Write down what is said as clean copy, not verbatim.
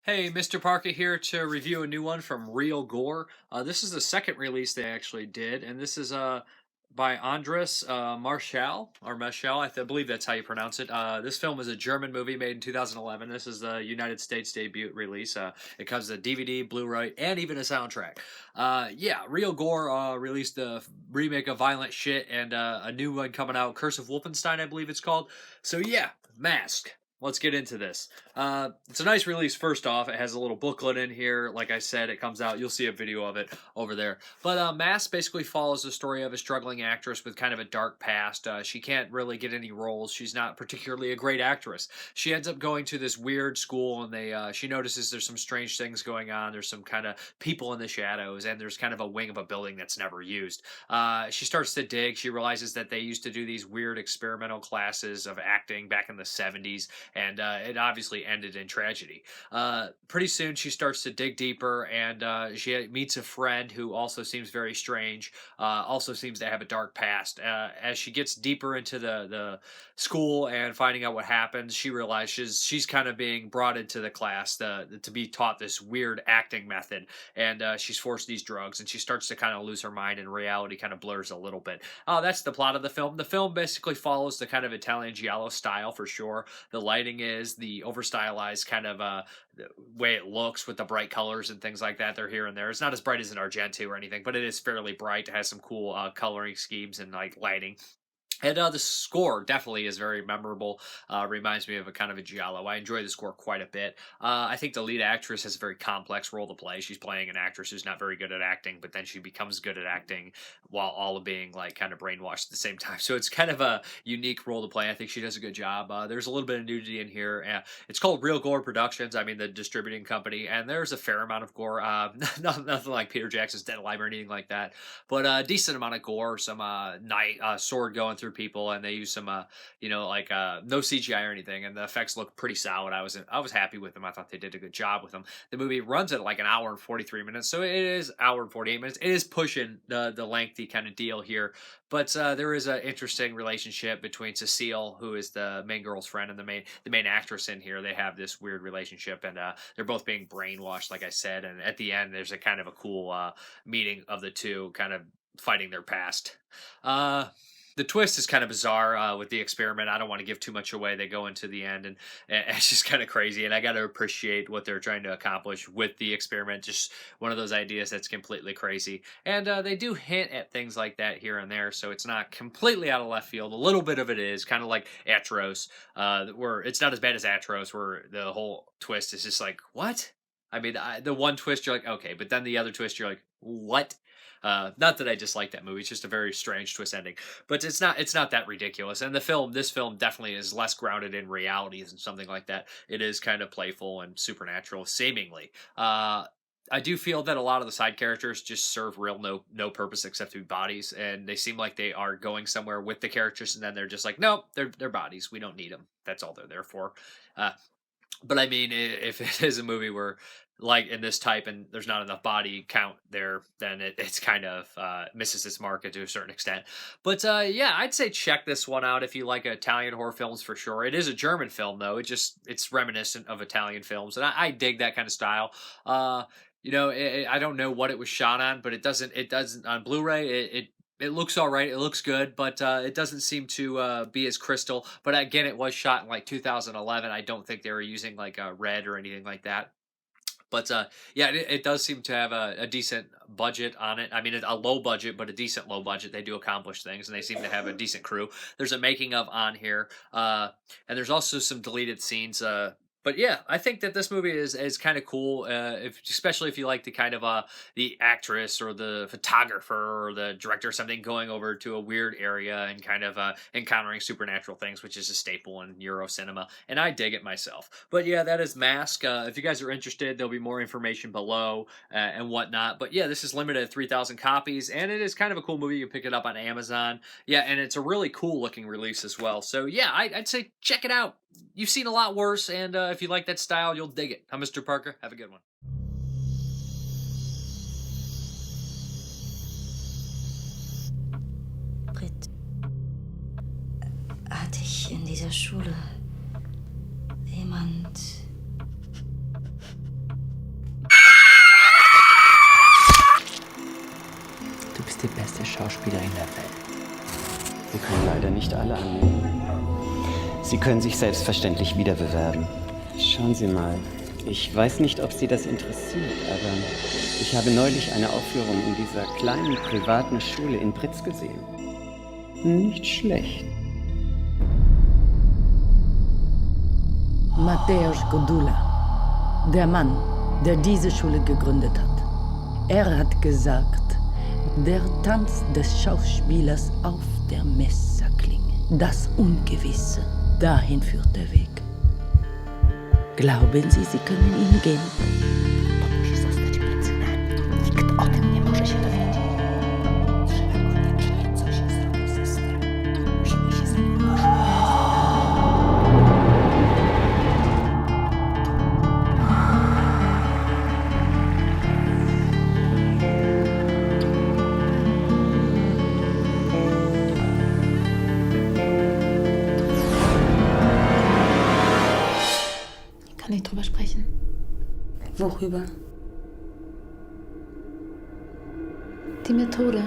Hey, Mrparka here to review a new one from Real Gore. This is the second release they actually did, and this is by Andres Marschall, or Marschall, believe that's how you pronounce it. This film is a German movie made in 2011. This is the United States debut release. It comes with a DVD, Blu-ray, and even a soundtrack. Yeah, Real Gore released a remake of Violent Shit and a new one coming out, Curse of Wolfenstein, I believe it's called. So yeah, Mask. Let's get into this. It's a nice release. First off, it has a little booklet in here. Like I said, it comes out. You'll see a video of it over there. But Mask basically follows the story of a struggling actress with kind of a dark past. She can't really get any roles. She's not particularly a great actress. She ends up going to this weird school, and she notices there's some strange things going on. There's some kind of people in the shadows, and there's kind of a wing of a building that's never used. She starts to dig. She realizes that they used to do these weird experimental classes of acting back in the 70s, and it obviously ended in tragedy. Pretty soon she starts to dig deeper, and she meets a friend who also seems very strange, also seems to have a dark past. As she gets deeper into the school and finding out what happens, she realizes she's kind of being brought into the class to be taught this weird acting method, and she's forced these drugs, and she starts to kind of lose her mind, and reality kind of blurs a little bit. That's the plot of the film. The film basically follows the kind of Italian giallo style for sure. The lighting is the over stylized kind of the way it looks with the bright colors and things like that. They're here and there. It's not as bright as an Argento or anything, but it is fairly bright. It has some cool coloring schemes and like lighting. And the score definitely is very memorable. Reminds me of a kind of a giallo. I enjoy the score quite a bit. I think the lead actress has a very complex role to play. She's playing an actress who's not very good at acting, but then she becomes good at acting while all of being like kind of brainwashed at the same time. So it's kind of a unique role to play. I think she does a good job. There's a little bit of nudity in here. It's called Real Gore Productions. I mean, the distributing company, and there's a fair amount of gore. Nothing like Peter Jackson's Dead Alive or anything like that, but a decent amount of gore. Some knight sword going through people, and they use some no CGI or anything, and the effects look pretty solid. I was happy with them. I thought they did a good job with them. The movie runs at like an hour and 43 minutes, so it is hour and 48 minutes. It is pushing the lengthy kind of deal here, but there is an interesting relationship between Cecile, who is the main girl's friend, and the main actress in here. They have this weird relationship, and they're both being brainwashed, like I said. And at the end, there's a kind of a cool meeting of the two, kind of fighting their past. The twist is kind of bizarre with the experiment. I don't want to give too much away. They go into the end, and it's just kind of crazy. And I got to appreciate what they're trying to accomplish with the experiment. Just one of those ideas that's completely crazy. And they do hint at things like that here and there, so it's not completely out of left field. A little bit of it is kind of like Atros, where it's not as bad as Atros, where the whole twist is just like, what? I mean, the one twist you're like, okay, but then the other twist you're like, what? Not that I dislike that movie; it's just a very strange twist ending. But it's not that ridiculous. And this film definitely is less grounded in realities and something like that. It is kind of playful and supernatural, seemingly. I do feel that a lot of the side characters just serve real no purpose except to be bodies, and they seem like they are going somewhere with the characters, and then they're just like, no, they're bodies. We don't need them. That's all they're there for. Uh, but I mean, if it is a movie where, like in this type, and there's not enough body count there, then it's kind of misses its market to a certain extent. But yeah, I'd say check this one out if you like Italian horror films for sure. It is a German film though. It's reminiscent of Italian films, and I dig that kind of style. I don't know what it was shot on, but it doesn't on Blu-ray. It looks all right. It looks good, but it doesn't seem to be as crystal. But again, it was shot in like 2011. I don't think they were using like a red or anything like that. But yeah, it does seem to have a decent budget on it. I mean, a low budget, but a decent low budget. They do accomplish things, and they seem to have a decent crew. There's a making of on here, and there's also some deleted scenes. But yeah, I think that this movie is kind of cool, especially if you like the kind of the actress or the photographer or the director or something going over to a weird area and kind of encountering supernatural things, which is a staple in Euro cinema, and I dig it myself. But yeah, that is Mask. If you guys are interested, there'll be more information below and whatnot. But yeah, this is limited to 3,000 copies, and it is kind of a cool movie. You can pick it up on Amazon. Yeah, and it's a really cool looking release as well. So yeah, I'd say check it out. You've seen a lot worse, and if you like that style, you'll dig it. I'm Mrparka. Have a good one. Brit, hatte ich in dieser Schule jemand Schauspieler in der Welt. Wir können leider nicht alle annehmen. Sie können sich selbstverständlich wieder bewerben. Schauen Sie mal. Ich weiß nicht, ob Sie das interessiert, aber ich habe neulich eine Aufführung in dieser kleinen privaten Schule in Britz gesehen. Nicht schlecht. Matteusz Gdula, der Mann, der diese Schule gegründet hat. Er hat gesagt, der Tanz des Schauspielers auf der Messerklinge, das Ungewisse, dahin führt der Weg. Glauben Sie, Sie können ihn gehen? To musi zostać między nami. Nikt o tym nie może się dowiedzieć. Trzeba koniecznie coś zrobić ze Stellą. Musimy się za nią Kann ich drüber sprechen? Worüber? Die Methode.